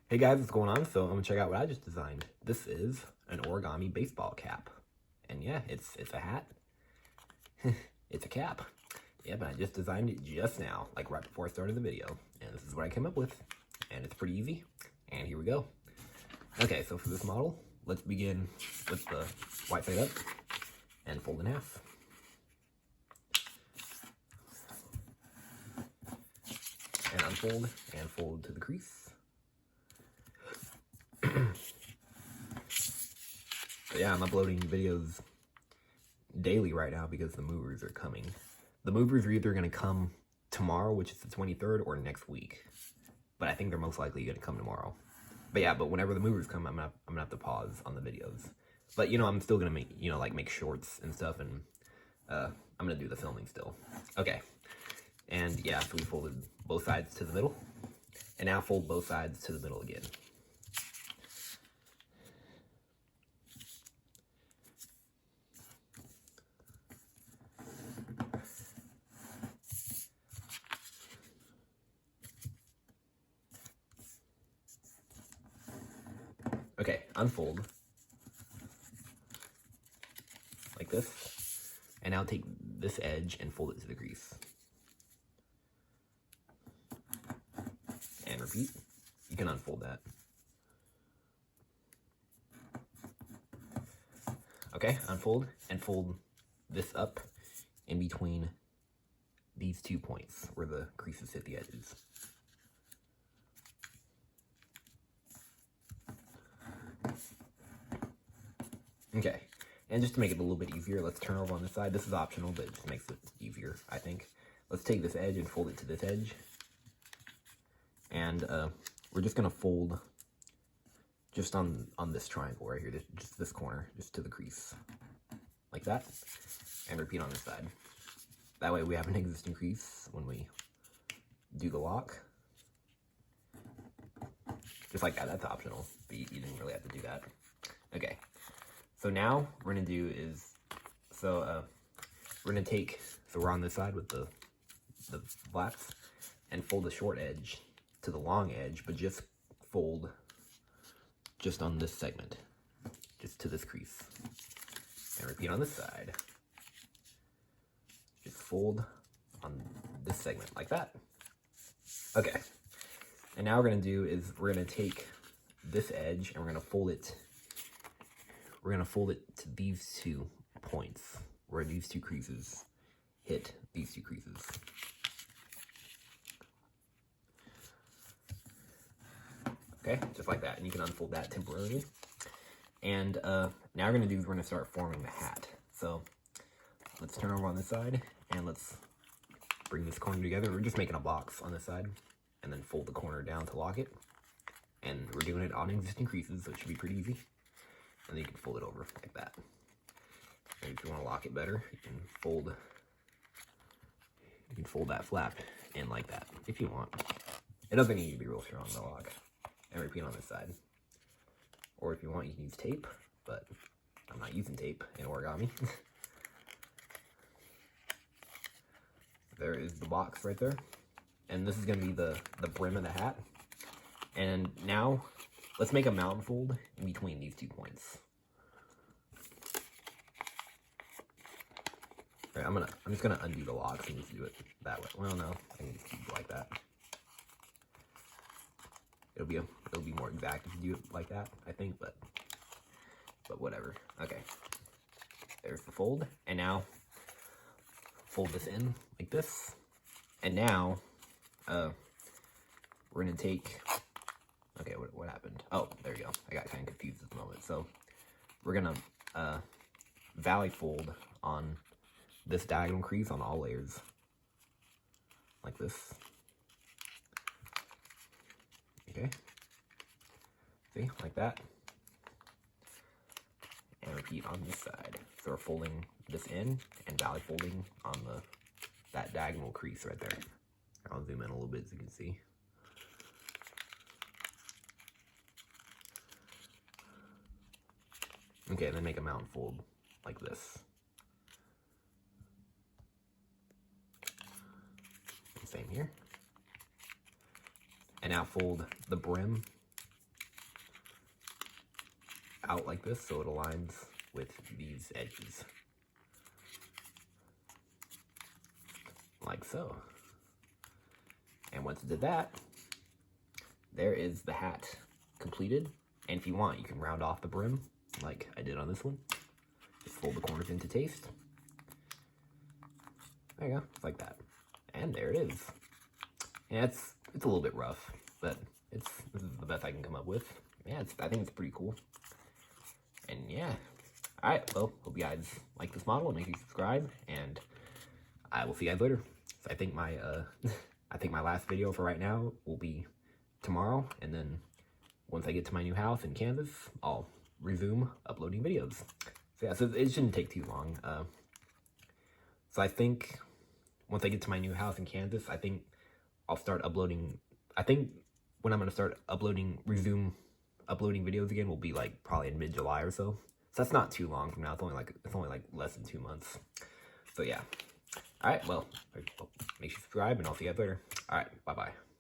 Hey guys, what's going on? So I'm gonna check out what I just designed. This is an origami baseball cap. And yeah, it's a hat. It's a cap. Yeah, but I just designed it just now, like right before I started the video. And this is what I came up with. And it's pretty easy. And here we go. Okay, so for this model, let's begin with the white side up and fold in half. And unfold and fold to the crease. But yeah, I'm uploading videos daily right now because the movers are coming. The movers are either going to come tomorrow, which is the 23rd, or next week. But I think they're most likely going to come tomorrow. But yeah, but whenever the movers come, I'm gonna have to pause on the videos. But you know, I'm still gonna make shorts and stuff, and I'm gonna do the filming still. Okay, and yeah, so we folded both sides to the middle, and now fold both sides to the middle again. Okay, unfold like this, and now take this edge and fold it to the crease. And repeat. You can unfold that. Okay, unfold and fold this up in between these 2 points where the creases hit the edges. Okay, and just to make it a little bit easier, let's turn over on this side. This is optional, but it just makes it easier, I think. Let's take this edge and fold it to this edge. And we're just gonna fold just on this triangle right here, just this corner, just to the crease, like that, and repeat on this side. That way we have an existing crease when we do the lock. Just like that, that's optional, but you didn't really have to do that. Okay. So now we're gonna do is, we're gonna take, so we're on this side with the flats, and fold the short edge to the long edge, but just fold just on this segment, just to this crease. And repeat on this side. Just fold on this segment, like that. Okay. And now what we're gonna do is we're gonna take this edge and we're gonna fold it to these 2 points where these 2 creases hit these 2 creases. Okay, just like that, and you can unfold that temporarily. And now we're gonna start forming the hat. So let's turn over on this side and let's bring this corner together. We're just making a box on this side and then fold the corner down to lock it. And we're doing it on existing creases, so it should be pretty easy. And then you can fold it over like that. And if you want to lock it better, you can fold that flap in like that if you want. It doesn't need to be real strong to lock. And repeat on this side. Or if you want, you can use tape, but I'm not using tape in origami. There is the box right there. And this is going to be the brim of the hat. And now let's make a mountain fold in between these 2 points. All right, I'm just gonna undo the locks and just do it that way. Well, no, I can just keep it like that. It'll be more exact if you do it like that, I think, but whatever. Okay, there's the fold, and now fold this in like this, and now we're gonna take. Okay, what happened? Oh, there you go. I got kind of confused at the moment. So we're gonna valley fold on this diagonal crease on all layers, like this. Okay. See, like that. And repeat on this side. So we're folding this in and valley folding on that diagonal crease right there. I'll zoom in a little bit so you can see. Okay, then make a mountain fold like this. And same here. And now fold the brim out like this so it aligns with these edges. Like so. And once I did that, there is the hat completed. And if you want, you can round off the brim like I did on this one. Just fold the corners into taste. There you go, just like that. And there it is. Yeah, it's a little bit rough, but this is the best I can come up with. Yeah, I think it's pretty cool. And yeah, all right. Well, hope you guys like this model and make sure you subscribe. And I will see you guys later. So I think my my last video for right now will be tomorrow, and then once I get to my new house in Kansas, I'll resume uploading videos. So yeah, so it shouldn't take too long. So I think once I get to my new house in Kansas, I think I'll start uploading. I think when I'm gonna start resume uploading videos again will be like probably in mid-July or so. So that's not too long from now. It's only like less than 2 months. So yeah. All right. Well, make sure you subscribe, and I'll see you guys later. All right. Bye bye.